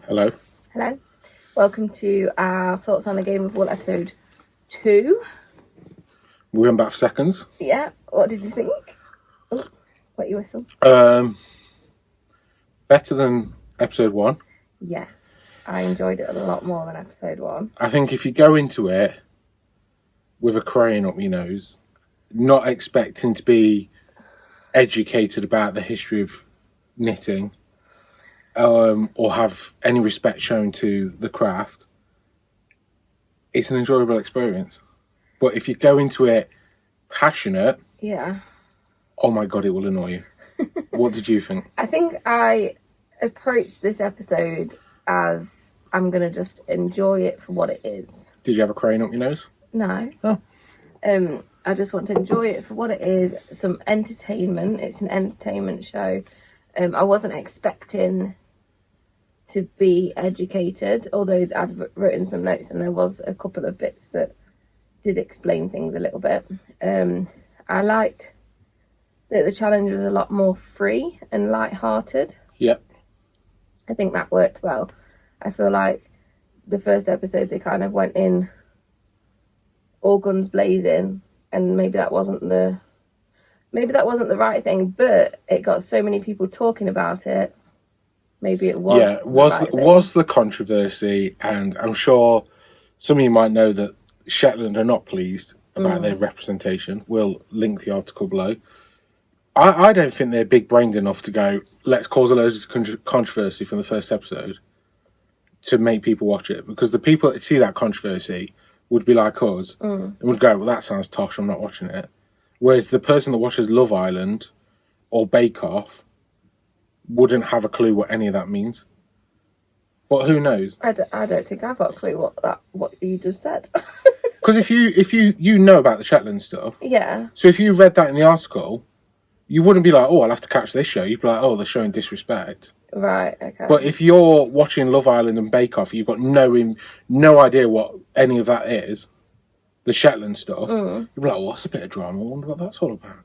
Hello. Hello. Welcome to our Thoughts on a Game of Wool episode 2. We went back for seconds. Yeah, what did you think? Oh, what you whistle? Better than episode 1. Yes, I enjoyed it a lot more than episode 1. I think if you go into it with a crayon up your nose, not expecting to be educated about the history of knitting, or have any respect shown to the craft, it's an enjoyable experience. But if you go into it passionate, Yeah. oh my God, it will annoy you. What did you think? I think I approached this episode as I'm going to just enjoy it for what it is. Did you have a crayon up your nose? No. Oh. I just want to enjoy it for what it is. Some entertainment. It's an entertainment show. I wasn't expecting to be educated, although I've written some notes and there was a couple of bits that did explain things a little bit. I liked that the challenge was a lot more free and light-hearted. Yep. I think that worked well. I feel like the first episode they kind of went in all guns blazing, and maybe that wasn't the right thing, but it got so many people talking about it. Maybe it was. Yeah, was the controversy, and I'm sure some of you might know that Shetland are not pleased about their representation. We'll link the article below. I don't think they're big-brained enough to go, let's cause a load of controversy from the first episode to make people watch it, because the people that see that controversy would be like us and would go, well, that sounds tosh, I'm not watching it. Whereas the person that watches Love Island or Bake Off wouldn't have a clue what any of that means. But who knows? I don't think I've got a clue what you just said. Because if you know about the Shetland stuff, Yeah. so if you read that in the article, you wouldn't be like, oh, I'll have to catch this show. You'd be like, oh, they're showing disrespect. Right. Okay. But if you're watching Love Island and Bake Off, you've got no idea what any of that is, the Shetland stuff. You'd be like, oh, that's a bit of drama. I wonder what that's all about.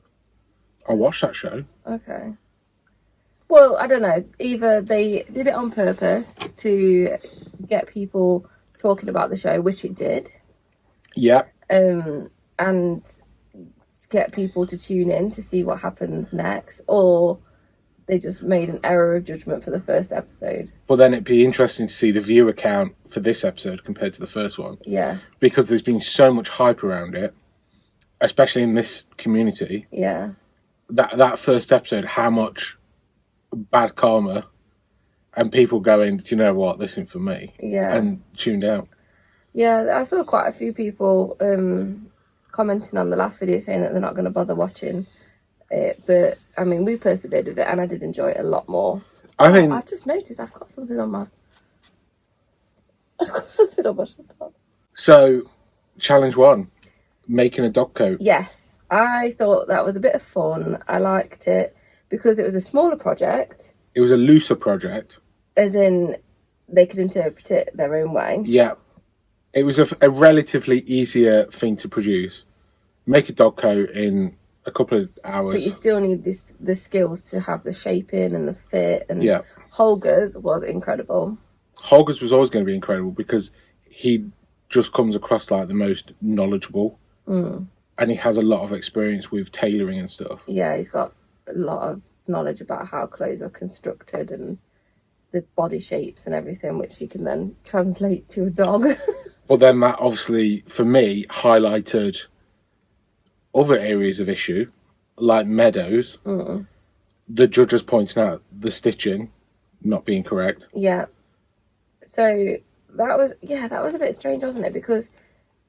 I'll watch that show. Okay. Well, I don't know. Either they did it on purpose to get people talking about the show, which it did. Yeah. And get people to tune in to see what happens next, or they just made an error of judgment for the first episode. But then it'd be interesting to see the viewer count for this episode compared to the first one. Yeah. Because there's been so much hype around it, especially in this community. Yeah. That first episode, how much bad karma and people going, do you know what, this isn't for me. Yeah. And tuned out. Yeah, I saw quite a few people commenting on the last video saying that they're not going to bother watching it, but I mean, we persevered with it and I did enjoy it a lot more. I've just noticed I've got something on my shirt. So, challenge 1, making a dog coat. Yes, I thought that was a bit of fun. I liked it because it was a smaller project. It was a looser project, as in they could interpret it their own way. Yeah. It was a relatively easier thing to produce. Make a dog coat in a couple of hours. But you still need the skills to have the shaping and the fit. And yeah. Holger's was incredible. Holger's was always going to be incredible because he just comes across like the most knowledgeable. And he has a lot of experience with tailoring and stuff. Yeah, he's got a lot of knowledge about how clothes are constructed and the body shapes and everything, which he can then translate to a dog. But then that obviously, for me, highlighted other areas of issue, like Meadows. The judges pointing out the stitching not being correct. Yeah. So that was a bit strange, wasn't it? Because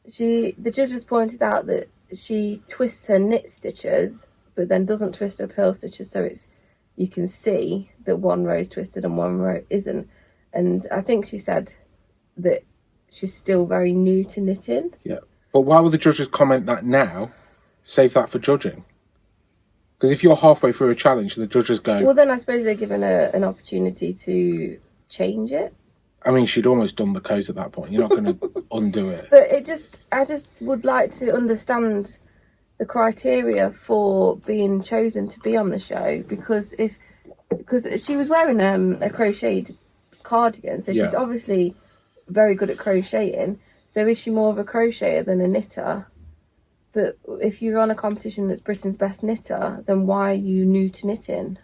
the judges pointed out that she twists her knit stitches, but then doesn't twist her purl stitches, so you can see that one row is twisted and one row isn't. And I think she said that she's still very new to knitting. Yeah. But why would the judges comment that now? Save that for judging. Because if you're halfway through a challenge and the judges go... Well, then I suppose they're given an opportunity to change it. I mean, she'd almost done the coat at that point. You're not going to undo it. But I just would like to understand the criteria for being chosen to be on the show, because she was wearing a crocheted cardigan, so she's Yeah. obviously very good at crocheting. So is she more of a crocheter than a knitter? But if you're on a competition that's Britain's best knitter, then why are you new to knitting?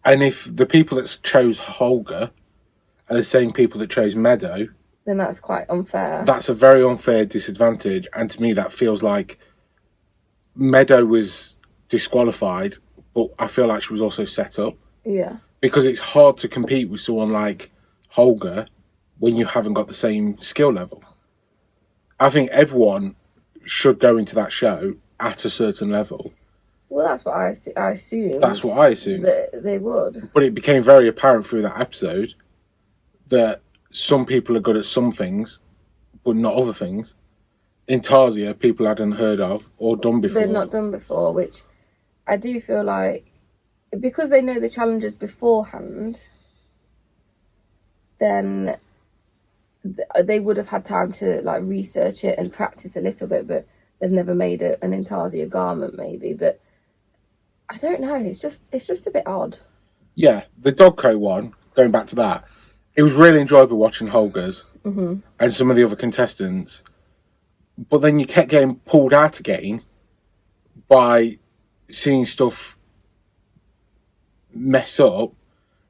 And if the people that chose Holger are the same people that chose Meadow, Then that's quite unfair. that's a very unfair disadvantage. And to me, that feels like Meadow was disqualified, but I feel like she was also set up. Yeah. Because it's hard to compete with someone like Holger when you haven't got the same skill level. I think everyone should go into that show at a certain level. Well, that's what I assumed. That's what I assumed. That they would. But it became very apparent through that episode that some people are good at some things, but not other things. Intarsia, people hadn't heard of or done before. They've not done before, which I do feel like, because they know the challenges beforehand, then they would have had time to like research it and practice a little bit, but they've never made an intarsia garment maybe. But I don't know, it's just a bit odd. Yeah, the dog coat one, going back to that, it was really enjoyable watching Holger's and some of the other contestants. But then you kept getting pulled out again by seeing stuff mess up.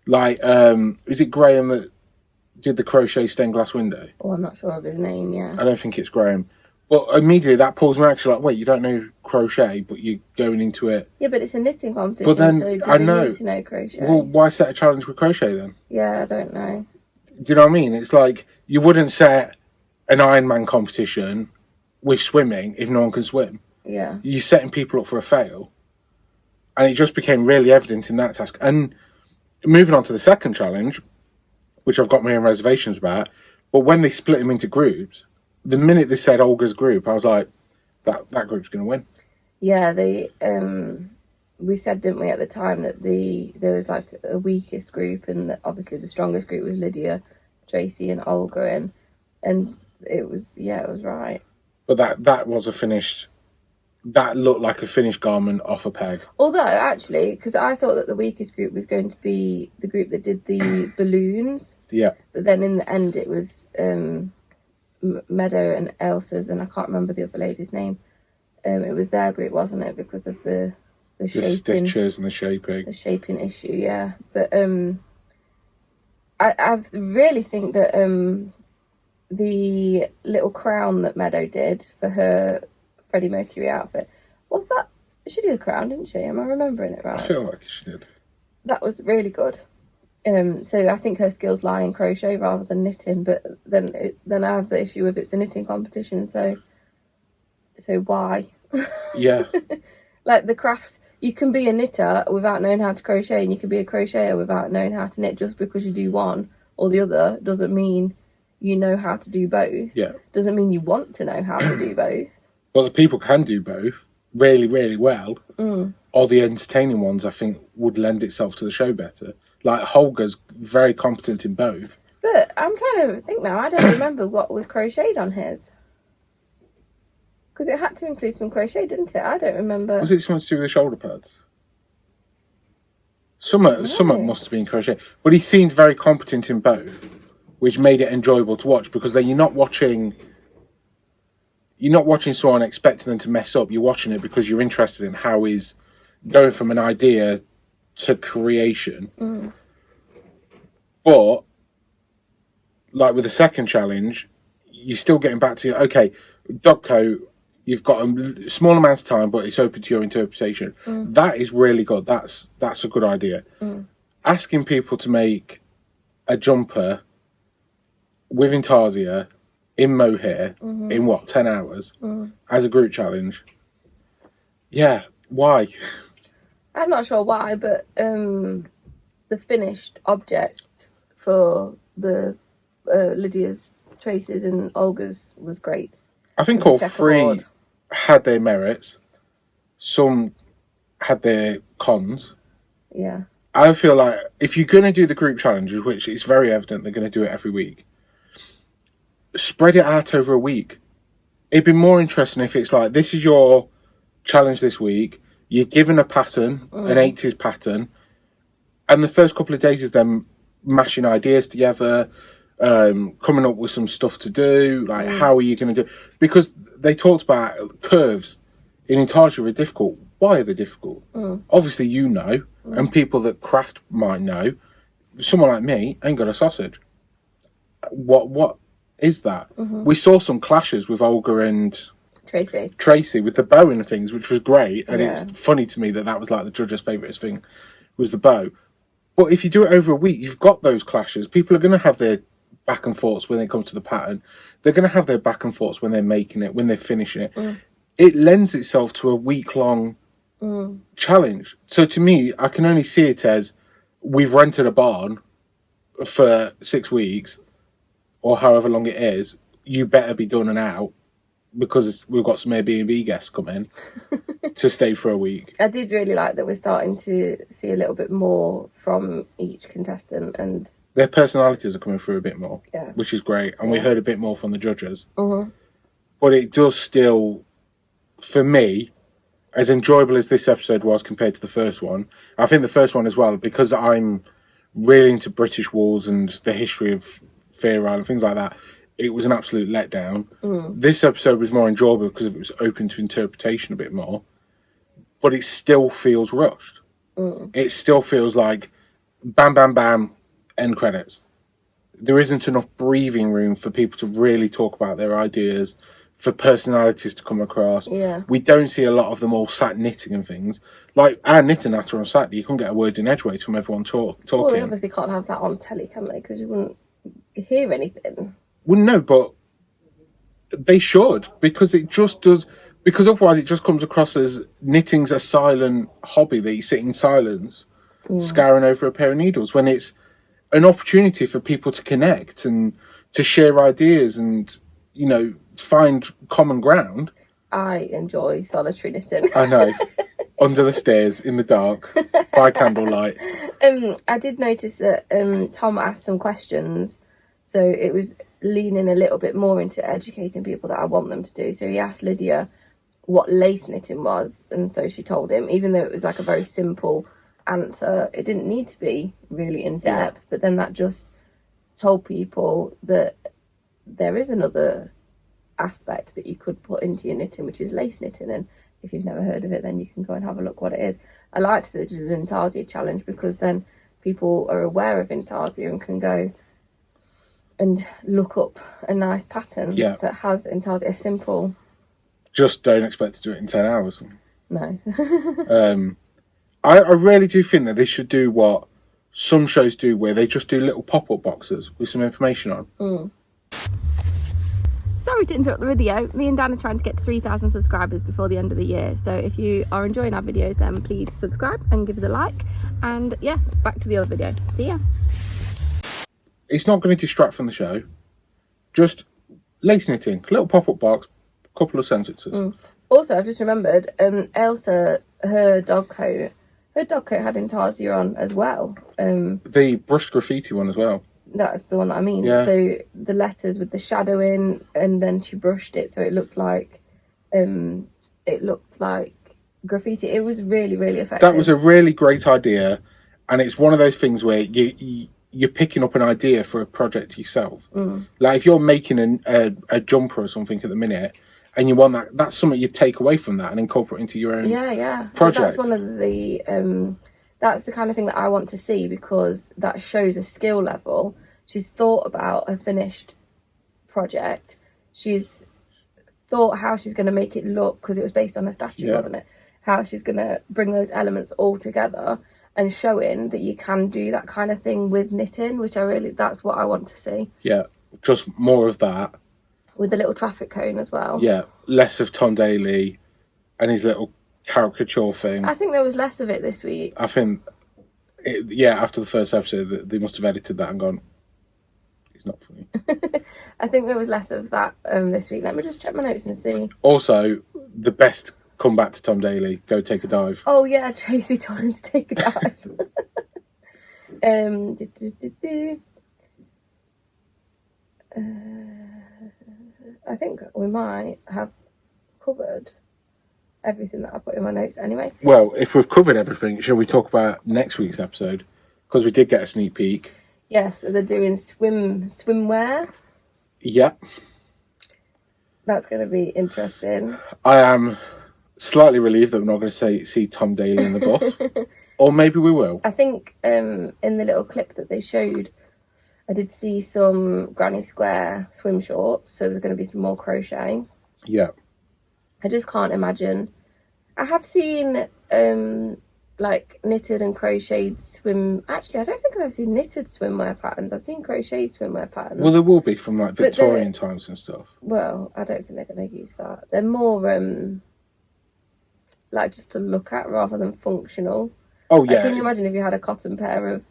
Like, is it Graham that did the crochet stained glass window? Oh, I'm not sure of his name, yeah. I don't think it's Graham. But immediately that pulls me actually like, wait, you don't know crochet, but you're going into it. Yeah, but it's a knitting competition, But then, so do I they know. need to know crochet? Well, why set a challenge with crochet then? Yeah, I don't know. Do you know what I mean? It's like you wouldn't set an Ironman competition with swimming if no one can swim. Yeah. You're setting people up for a fail. And it just became really evident in that task. And moving on to the second challenge, which I've got my own reservations about, but when they split them into groups, the minute they said Olga's group, I was like, that group's going to win. Yeah, they we said, didn't we, at the time that there was like a weakest group and obviously the strongest group with Lydia, Tracy and Olga in, and it was right. But that was a finished, that looked like a finished garment off a peg. Although actually, because I thought that the weakest group was going to be the group that did the balloons, Yeah. but then in the end it was Meadow and Elsa's, and I can't remember the other lady's name. It was their group, wasn't it, because of the shaping, stitches and the shaping issue, yeah. But I really think that the little crown that Meadow did for her Freddie Mercury outfit, was that, she did a crown, didn't she? Am I remembering it right? I feel like she did. That was really good. So I think her skills lie in crochet rather than knitting, but then I have the issue of it's a knitting competition, so why? Yeah. Like the crafts, you can be a knitter without knowing how to crochet, and you can be a crocheter without knowing how to knit. Just because you do one or the other doesn't mean you know how to do both. Yeah. Doesn't mean you want to know how to do both. Well, the people can do both really, really well. Or the entertaining ones, I think, would lend itself to the show better. Like Holger's very competent in both. But I'm trying to think now. I don't remember what was crocheted on his. Because it had to include some crochet, didn't it? I don't remember. Was it something to do with the shoulder pads? Some must have been crochet. But he seemed very competent in both, which made it enjoyable to watch, because then you're not watching someone expecting them to mess up. You're watching it because you're interested in how he's going from an idea to creation. But like with the second challenge, you're still getting back to, okay, dog coat, you've got a small amount of time, but it's open to your interpretation. That is really good. That's a good idea. Asking people to make a jumper with intarsia in mohair in 10 hours as a group challenge. Yeah, why? I'm not sure why, but the finished object for the Lydia's, Tracy's and Olga's was great. I think all three had their merits. Some had their cons. Yeah. I feel like if you're going to do the group challenges, which it's very evident they're going to do it every week, spread it out over a week. It'd be more interesting if it's like, this is your challenge this week. You're given a pattern, an 80s pattern, and the first couple of days is them mashing ideas together, coming up with some stuff to do. Like, how are you going to do? Because they talked about curves in intarsia are difficult. Why are they difficult? Obviously, you know, and people that craft might know. Someone like me ain't got a sausage. What is that? We saw some clashes with Olga and Tracy with the bow and things, which was great. And it's funny to me that was like the judge's favourite thing was the bow. But if you do it over a week, you've got those clashes. People are going to have their back and forths when they come to the pattern. They're going to have their back and forths when they're making it, when they're finishing it. It lends itself to a week-long challenge. So to me, I can only see it as we've rented a barn for 6 weeks or however long it is. You better be done and out because we've got some Airbnb guests coming to stay for a week. I did really like that we're starting to see a little bit more from each contestant, and their personalities are coming through a bit more, yeah, which is great. And we heard a bit more from the judges. But it does still, for me, as enjoyable as this episode was compared to the first one, I think the first one as well, because I'm really into British wars and the history of Fair Island, things like that, it was an absolute letdown. This episode was more enjoyable because it was open to interpretation a bit more, but it still feels rushed. It still feels like bam, bam, bam, end credits. There isn't enough breathing room for people to really talk about their ideas, for personalities to come across. We don't see a lot of them all sat knitting and things. Like our knitting natter on Saturday, you couldn't get a word in edgeways from everyone talking. Well, they obviously can't have that on telly, can they? Because you wouldn't hear anything. Well, no, but they should, because it just does. Because otherwise, it just comes across as knitting's a silent hobby that you sit in silence, scouring over a pair of needles. When it's an opportunity for people to connect and to share ideas and, you know, find common ground. I enjoy solitary knitting. I know. Under the stairs in the dark by candlelight. I did notice that Tom asked some questions, so it was leaning a little bit more into educating people that I want them to do. So he asked Lydia what lace knitting was, and so she told him, even though it was like a very simple answer, it didn't need to be really in depth, but then that just told people that there is another aspect that you could put into your knitting, which is lace knitting, and if you've never heard of it, then you can go and have a look what it is. I liked that it did an intarsia challenge because then people are aware of intarsia and can go and look up a nice pattern that has intarsia, a simple. Just don't expect to do it in 10 hours. No. I really do think that they should do what some shows do, where they just do little pop-up boxes with some information on. Sorry to interrupt the video. Me and Dan are trying to get to 3,000 subscribers before the end of the year. So if you are enjoying our videos, then please subscribe and give us a like. And yeah, back to the other video. See ya. It's not going to distract from the show. Just lace knitting, little pop-up box, couple of sentences. Also, I've just remembered, Elsa, her dog coat had intarsia on as well. The brushed graffiti one as well. That's the one that I mean. Yeah. So the letters with the shadowing, and then she brushed it so it looked like graffiti. It was really, really effective. That was a really great idea, and it's one of those things where you're picking up an idea for a project yourself. Like if you're making a jumper or something at the minute, and you want that's something you take away from that and incorporate into your own project. That's one of the that's the kind of thing that I want to see, because that shows a skill level. She's thought about a finished project. She's thought how she's going to make it look, because it was based on a statue, wasn't it? How she's going to bring those elements all together and showing that you can do that kind of thing with knitting, which that's what I want to see. Yeah, just more of that. With the little traffic cone as well. Yeah, less of Tom Daly and his little caricature thing. I think there was less of it this week. I think, after the first episode, they must have edited that and gone, it's not funny. I think there was less of that this week. Let me just check my notes and see. Also, the best comeback to Tom Daly, go take a dive. Oh yeah, Tracy told him to take a dive. I think we might have covered everything that I put in my notes anyway. Well, if we've covered everything, shall we talk about next week's episode? Because we did get a sneak peek. Yes, they're doing swimwear. Yeah. That's going to be interesting. I am slightly relieved that we're not going to see Tom Daly in the buff. Or maybe we will. I think in the little clip that they showed, I did see some granny square swim shorts, so there's going to be some more crochet. Yeah. I just can't imagine. I have seen like knitted and crocheted swim. Actually, I don't think I've ever seen knitted swimwear patterns. I've seen crocheted swimwear patterns. Well, there will be from like Victorian times and stuff. Well, I don't think they're going to use that. They're more like just to look at rather than functional. Oh yeah. Like, can you imagine if you had a cotton pair of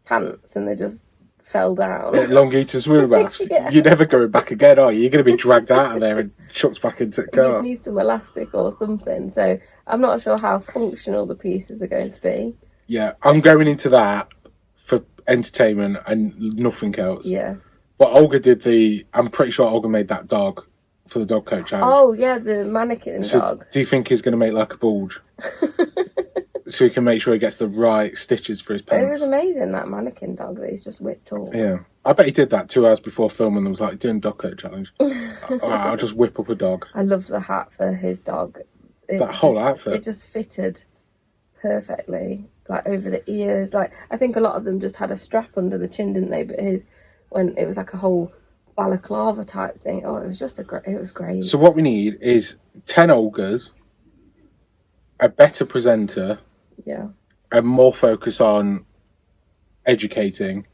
pants and they just fell down? Long Eaton swim baths. Yeah. You're never going back again, are you? You're going to be dragged out of there and chucked back into the car. You need some elastic or something. So I'm not sure how functional the pieces are going to be. Yeah, I'm going into that for entertainment and nothing else. Yeah. But Olga did I'm pretty sure Olga made that dog for the dog coat challenge. Oh, yeah, the mannequin dog. Do you think he's going to make like a bulge? So he can make sure he gets the right stitches for his pants. It was amazing, that mannequin dog that he's just whipped up. Yeah. I bet he did that 2 hours before filming and was like, doing dog coat challenge. I'll just whip up a dog. I loved the hat for his dog. That whole outfit. It just fitted perfectly, like over the ears. Like, I think a lot of them just had a strap under the chin, didn't they? But when it was like a whole balaclava type thing. Oh, it was just it was great. So what we need is 10 Olgas, a better presenter, yeah, and more focus on educating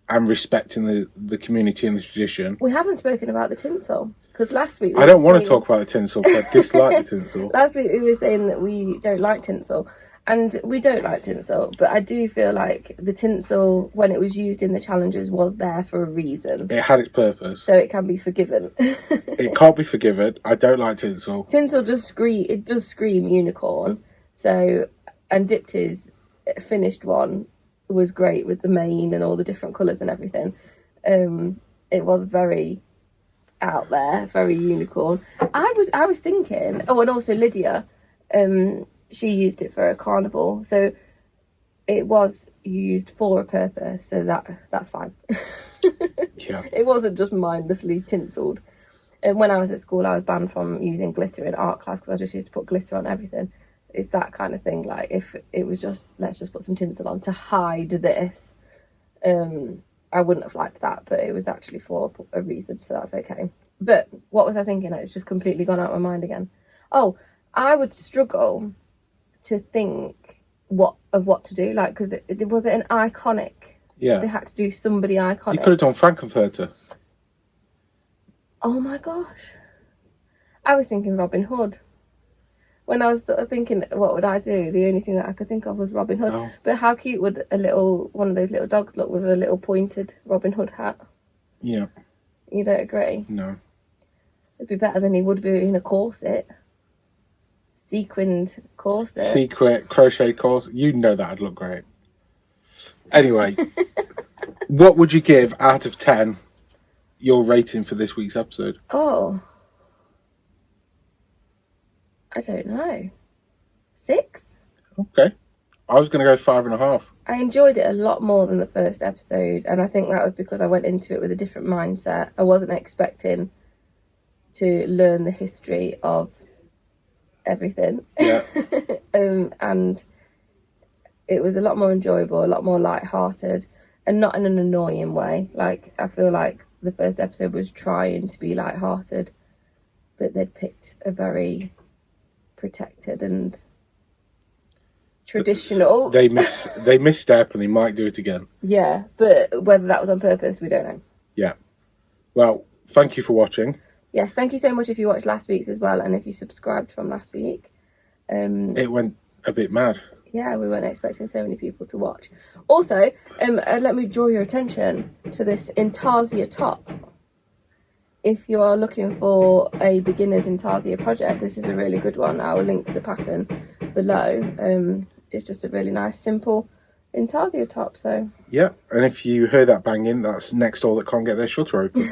and respecting the community and the tradition. We haven't spoken about the tinsel, because last week I don't want to talk about the tinsel because I dislike the tinsel. Last week we were saying that we don't like tinsel, and we don't like tinsel, but I do feel like the tinsel, when it was used in the challenges, was there for a reason. It had its purpose. So it can be forgiven. It can't be forgiven. I don't like tinsel. Tinsel does scream unicorn. So, and Dipty's finished one was great with the mane and all the different colours and everything. It was very out there, very unicorn. I was thinking, oh, and also Lydia, she used it for a carnival, so it was used for a purpose, so that's fine. Yeah. It wasn't just mindlessly tinselled. And when I was at school, I was banned from using glitter in art class because I just used to put glitter on everything. It's that kind of thing. Like, if it was just, let's just put some tinsel on to hide this, I wouldn't have liked that, but it was actually for a reason, so that's okay. But what was I thinking? It's just completely gone out of my mind again. Oh, I would struggle to think what to do, like, because it was an iconic. Yeah. They had to do somebody iconic. You could have done Frankenfurter. Oh my gosh. I was thinking Robin Hood. When I was sort of thinking, what would I do? The only thing that I could think of was Robin Hood. Oh. But how cute would one of those little dogs look with a little pointed Robin Hood hat? Yeah. You don't agree? No. It'd be better than he would be in a corset. Sequined corset. Secret crochet corset. You know that'd look great. Anyway, what would you give out of 10 your rating for this week's episode? Oh. I don't know. 6? Okay. I was going to go 5.5. I enjoyed it a lot more than the first episode, and I think that was because I went into it with a different mindset. I wasn't expecting to learn the history of everything. Yeah. And it was a lot more enjoyable, a lot more light-hearted, and not in an annoying way. Like, I feel like the first episode was trying to be light-hearted, but they'd picked a very protected and traditional. They misstep and they might do it again. Yeah, but whether that was on purpose, we don't know. Yeah. Well, thank you for watching. Yes, thank you so much if you watched last week's as well, and if you subscribed from last week. It went a bit mad. Yeah, we weren't expecting so many people to watch. Also, let me draw your attention to this intarsia top. If you are looking for a beginner's intarsia project, this is a really good one. I will link the pattern below. It's just a really nice, simple intarsia top. So yeah, and if you heard that banging, that's next door that can't get their shutter open.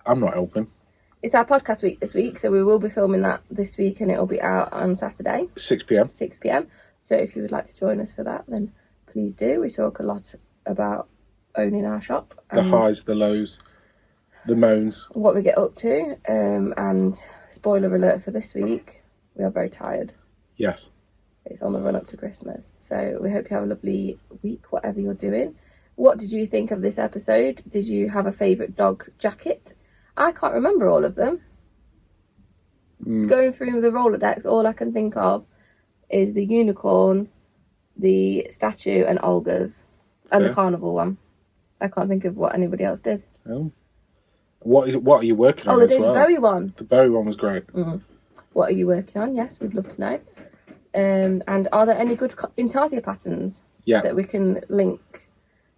I'm not helping. It's our podcast week this week, so we will be filming that this week, and it will be out on Saturday, 6 p.m. 6 p.m. So if you would like to join us for that, then please do. We talk a lot about owning our shop. The and highs, the lows, the moans. what we get up to. And spoiler alert for this week, we are very tired. Yes. It's on the run up to Christmas. So we hope you have a lovely week, whatever you're doing. What did you think of this episode? Did you have a favourite dog jacket? I can't remember all of them. Going through the Rolodex, all I can think of is the unicorn, the statue, and Olga's. And the carnival one. I can't think of what anybody else did. Oh. What are you working on Oh, the as David well? Bowie one. The Bowie one was great. What are you working on? Yes, we'd love to know. And are there any good intarsia patterns that we can link?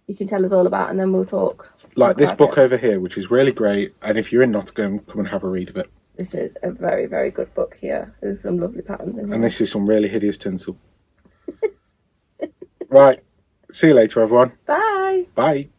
You can tell us all about, and then we'll talk. Like this book over here, which is really great. And if you're in Nottingham, come and have a read of it. This is a very, very good book here. There's some lovely patterns in here. And this is some really hideous tinsel. Right. See you later, everyone. Bye. Bye.